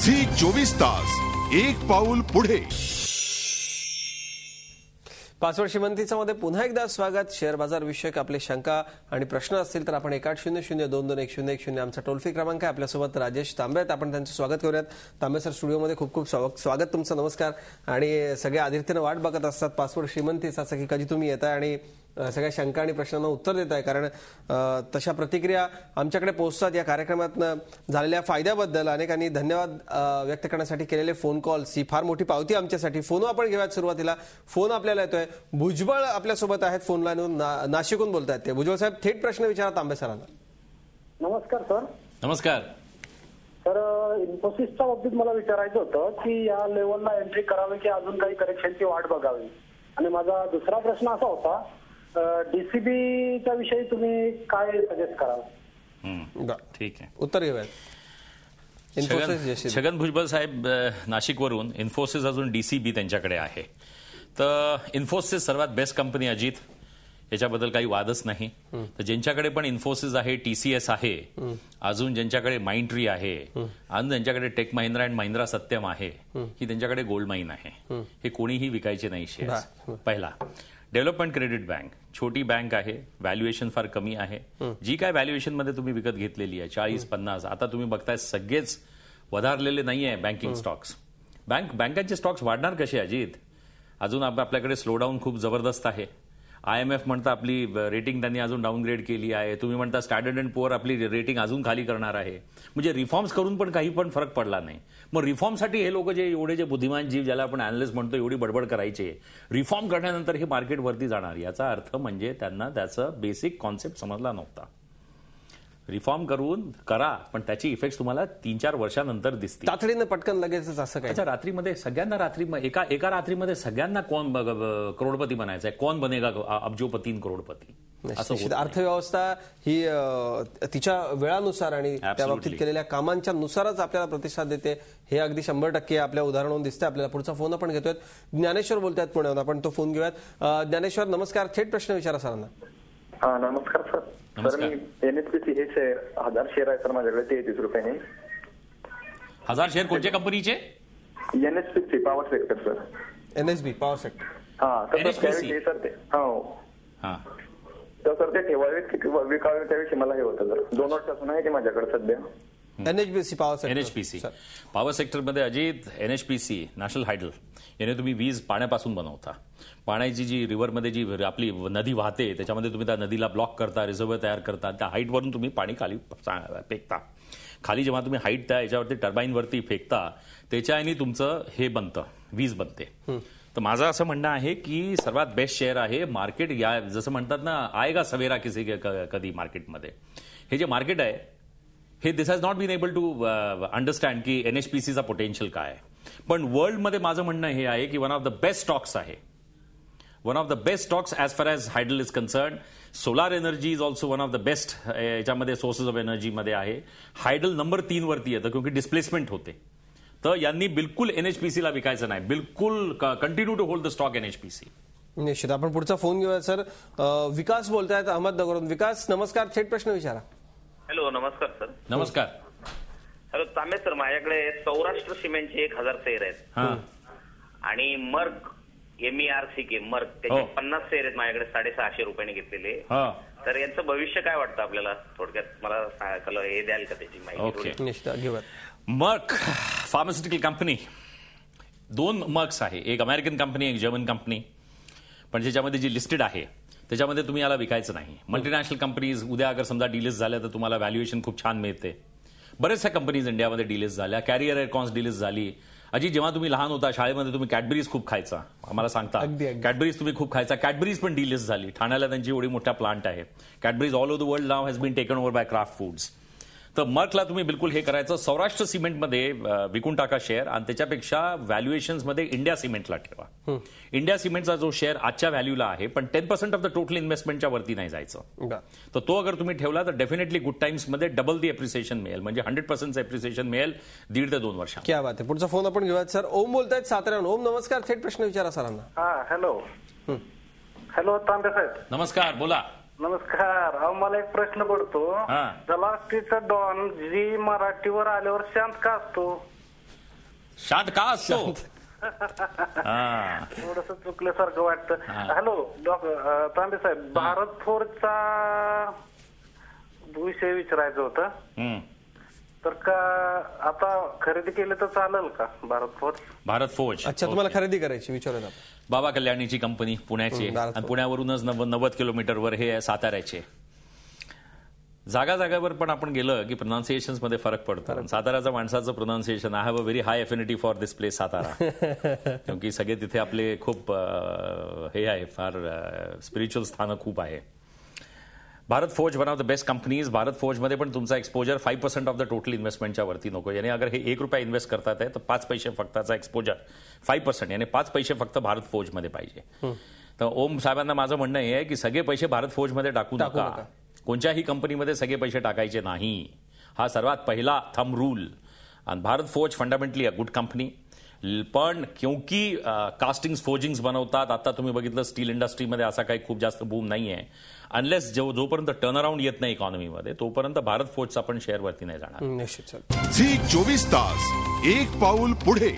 झी24 तास एक पाऊल पुढे. पासवर्ड श्रीमंतीमध्ये पुन्हा एकदा स्वागत. शेअर बाजार विषयक आपले शंका आणि प्रश्न असतील तर आपण 1800221010 आमचा टोल फ्री क्रमांक आहे. आपल्यासोबत राजेश तांबे आहेत, आपण त्यांचं स्वागत करूयात. तांबे सर, स्टुडिओमध्ये खूप खूप स्वागत तुमचं. नमस्कार. आणि सगळे आदित्यनं वाट बघत असतात पासवर्ड श्रीमंतीचा, असं की कधी तुम्ही येताय आणि सगळ्या शंका आणि प्रश्नांना उत्तर देत आहे, कारण तशा प्रतिक्रिया आमच्याकडे पोहोचतात. या कार्यक्रमातून झालेल्या फायद्याबद्दल अनेकांनी धन्यवाद व्यक्त करण्यासाठी केलेले फोन कॉल्स ही फार मोठी पावती आमच्यासाठी. फोन आपण घेऊयात सुरुवातीला. फोन आपल्याला येतोय. भुजबळ आपल्यासोबत आहेत फोन लाईनवरून, नाशिकहून बोलतायत ते. भुजबळ साहेब, थेट प्रश्न विचारा तांबे सरांना. नमस्कार सर. नमस्कार सर, इन्फोसिसच्या बाबतीत मला विचारायचं होतं की या लेवलला एंट्री करावी की अजून काही करेक्शनची वाट बघावी. आणि माझा दुसरा प्रश्न असा होता, डीसीबीच्या विषयी तुम्ही काय सजेस्ट कराल? ठीक आहे, उत्तर घेऊयात. छगन भुजबळ साहेब नाशिकवरून. इन्फोसिस अजून डीसीबी त्यांच्याकडे आहे. तर इन्फोसिस सर्वात बेस्ट कंपनी अजित, याच्याबद्दल काही वादच नाही. तर ज्यांच्याकडे पण इन्फोसिस आहे, टीसीएस आहे, अजून ज्यांच्याकडे माइंड ट्री आहे, अजून ज्यांच्याकडे टेक महिंद्रा अँड महिंद्रा सत्यम आहे, ही त्यांच्याकडे गोल्ड माइन आहे. हे कोणीही विकायचे नाही शेअर्स. पहिला, डेव्हलपमेंट क्रेडिट बँक छोटी बँक आहे, व्हॅल्युएशन फार कमी आहे. जी काय व्हॅल्युएशन मध्ये तुम्ही विकत घेतलेली आहे 40-50, आता तुम्ही बघताय सगळेच वधारलेले नाहीये बँकिंग स्टॉक्स. बँकांचे स्टॉक्स वाढणार कसे अजित? अजून आपल्याकडे स्लोडाऊन खूप जबरदस्त आहे. IMF म्हणता आपली रेटिंग त्यांनी अजून डाऊनग्रेड केली आहे. तुम्ही म्हणता स्टँडर्ड अँड पुअर आपली रेटिंग अजून खाली करणार आहे. म्हणजे रिफॉर्म्स करून पण काही पण फरक पडला नाही. मग रिफॉर्मसाठी हे लोक जे एवढे जे बुद्धिमान जीव, ज्याला आपण अॅनालिस्ट म्हणतो, एवढी बडबड करायचे, रिफॉर्म करण्यानंतर हे मार्केट वरती जाणार, याचा अर्थ म्हणजे त्यांना त्याचं बेसिक कॉन्सेप्ट समजला नव्हता. रिफॉर्म करा, पण त्याची इफेक्ट तुम्हाला 3-4 वर्षानंतर दिसतील. तातडीनं पटकन लगेचच असं काय? अच्छा, रात्रीमध्ये सगळ्यांना एका रात्रीमध्ये सगळ्यांना कोण करोडपती बनायचं आहे? कोण बनेगा अब्जोपती करोडपती? असं अर्थव्यवस्था ही तिच्या वेळानुसार आणि त्या बाबतीत केलेल्या कामांच्या नुसारच आपल्याला प्रतिसाद देते. हे अगदी 100% आपल्या उदाहरणावरून दिसते. आपल्याला पुढचा फोन आपण घेतोय. ज्ञानेश्वर बोलतायत पुण्याहून, आपण तो फोन घेऊयात. ज्ञानेश्वर, नमस्कार. थेट प्रश्न विचारा सरांना. हा, नमस्कार सर. सर, मी NHPC हे शेअर 1000 शेअर आहे सर माझ्याकडे, 33 रुपयाने. 1000 शेअर कोणत्या कंपनीचे? NHPC power sector sir. NSB power sector. हा, तर सर ते तर सर ते ठेवावेत की विकावे, त्याविषयी मला हे होतं सर. 2 वर्षापासून आहे ते माझ्याकडे सध्या. NHPC power sector. NHPC power सेक्टरमध्ये अजित, NHPC नॅशनल हायडल याने तुम्ही वीज पाण्यापासून बनवता. पाण्याची जी रिव्हरमध्ये जी आपली नदी वाहते, त्याच्यामध्ये तुम्ही त्या नदीला ब्लॉक करता, रिझर्व्हर तयार करता, त्या हाईटवरून तुम्ही पाणी खाली फेकता. खाली जेव्हा तुम्ही हाईट त्या याच्यावरती टर्बाईनवरती फेकता, त्याच्याने तुमचं हे बनतं, वीज बनते. तर माझं असं म्हणणं आहे की सर्वात बेस्ट शेअर आहे मार्केट. या जसं म्हणतात ना, आएगा सवेरा किसी कधी मार्केटमध्ये. हे जे मार्केट आहे हे this has not been able to understand की NHPCचा पोटेन्शियल काय आहे. पण वर्ल्डमध्ये माझं म्हणणं हे आहे की one of the best stocks आहे. One of the best stocks as far as hydel is concern. Solar energy is also one of the best याच्यामध्ये सोर्सेस ऑफ एनर्जीमध्ये आहे. हायडल नंबर 3 वरती येतं, क्योंकि डिस्प्लेसमेंट होते. तर यांनी बिलकुल NHPCला विकायचं नाही. बिलकुल continue to hold the stock NHPC. निश्चित. आपण पुढचा फोन घेऊया सर. विकास बोलतायत अहमदनगरवरून. विकास, नमस्कार. थेट प्रश्न विचारा. हॅलो, नमस्कार सर. नमस्कार. हॅलो तांबे सर, माझ्याकडे सौराष्ट्र सिमेंटचे 1000 शेअर आहेत आणि मर्क MERCK मर्क त्याचे 50 शेअर आहेत माझ्याकडे, 650 रुपयाने घेतलेले. तर यांचं भविष्य काय वाटतं आपल्याला? थोडक्यात मला हे द्याल का त्याची माहिती? निश्चित. मर्क फार्मास्युटिकल कंपनी, 2 मर्क्स आहे, एक अमेरिकन कंपनी, एक जर्मन कंपनी. पण ज्याच्यामध्ये जी लिस्टेड आहे त्याच्यामध्ये तुम्ही याला विकायचं नाही. मल्टीनॅशनल कंपनीज उद्या अगर समजा डिलिस्ट झाल्या तर तुम्हाला व्हॅल्युएशन खूप छान मिळते. बऱ्याचशा कंपनीज इंडियामध्ये डिलिस्ट झाल्या. कॅरियर एअरकॉन्स डिलिस्ट झाली. अजित, जेव्हा तुम्ही लहान होता शाळेमध्ये तुम्ही कॅडबरीज खूप खायचा, आम्हाला सांगता. कॅडबरीज तुम्ही खूप खायचा. कॅडबरीज पण डिलिस्ट झाली. ठाण्याला त्यांची एवढी मोठा प्लांट आहे. Cadbury's all over the world नाव has been taken over by Kraft Foods. तर मर्कला तुम्ही बिलकुल हे करायचं. सौराष्ट्र सिमेंटमध्ये विकून टाका शेअर आणि त्याच्यापेक्षा व्हॅल्युएशन्समध्ये इंडिया सिमेंटला ठेवा. इंडिया सिमेंटचा जो शेअर आजच्या व्हॅल्यूला आहे, पण 10% ऑफ द टोटल इन्व्हेस्टमेंटच्या वरती नाही जायचं. तर तो अगर तुम्ही ठेवला तर डेफिनेटली गुड टाइम्समध्ये डबल दी एप्रिसिएशन मिळेल, म्हणजे 100% एप्रिसिएशन मिळेल 1.5 ते 2 वर्षात. क्या बात आहे. पुढचा फोन आपण घेऊयात सर. ओम बोलतायत साताऱ्याहून. ओम, नमस्कार. थेट प्रश्न विचारा सरांना. हॅलो. हॅलो तांबे साहेब. नमस्कार, बोला. नमस्कार. मला एक प्रश्न पडतो. द लास्ट डॉन जी मराठीवर आल्यावर शांत का असतो? शांत का असतो? हा. थोडस चुकल्यासारखं वाटतं. हॅलो तांबे साहेब, भारत फोर्जचा विषय विचारायचं होतं. तर का आता खरेदी केली तर चालेल का भारत फोर्ज? अच्छा, तुम्हाला खरेदी करायची विचारत बाबा कल्याणीची कंपनी पुण्याची आहे आणि पुण्यावरूनच 90 किलोमीटरवर हे साताऱ्याचे. जागावर पण आपण गेलं की प्रोनाउन्सिएशन मध्ये फरक पडतो. साताऱ्याच्या माणसाचं pronunciation, I have a very high affinity for this place Satara. कारण सगळे तिथे आपले खूप हे आहे, फार स्पिरिच्युअल स्थानं खूप आहे. Bharat Forge one of the best companies. भारत फोर्जमध्ये पण तुमचा एक्सपोजर 5% ऑफ द टोटल इन्व्हेस्टमेंटच्या वरती नको. यानी अगर हे ₹1 इन्व्हेस्ट करतात आहे तर 5 पैसे फक्तचा एक्सपोजर 5%, यानी 5 पैसे फक्त भारत फोर्जमध्ये पाहिजे. तर ओम साहेबांना माझं म्हणणं हे आहे की सगळे पैसे भारत फोर्जमध्ये टाकू नका. कोणत्याही कंपनीमध्ये सगळे पैसे टाकायचे नाही. हा सर्वात पहिला थंब रूल. आणि Bharat forge fundamentally a good company. पण क्योंकि कास्टिंग्स फोर्जिंग्स बनवतात, आता तुम्ही बघितलं स्टील इंडस्ट्रीमध्ये असा काही खूप जास्त बूम नाहीये. अनलेस जोपर्यंत टर्न अराउंड येत नाही इकॉनॉमीमध्ये तोपर्यंत भारत फोर्जचा पण शेअर वरती नाही जाणार. झी 24 तास एक पाऊल पुढे.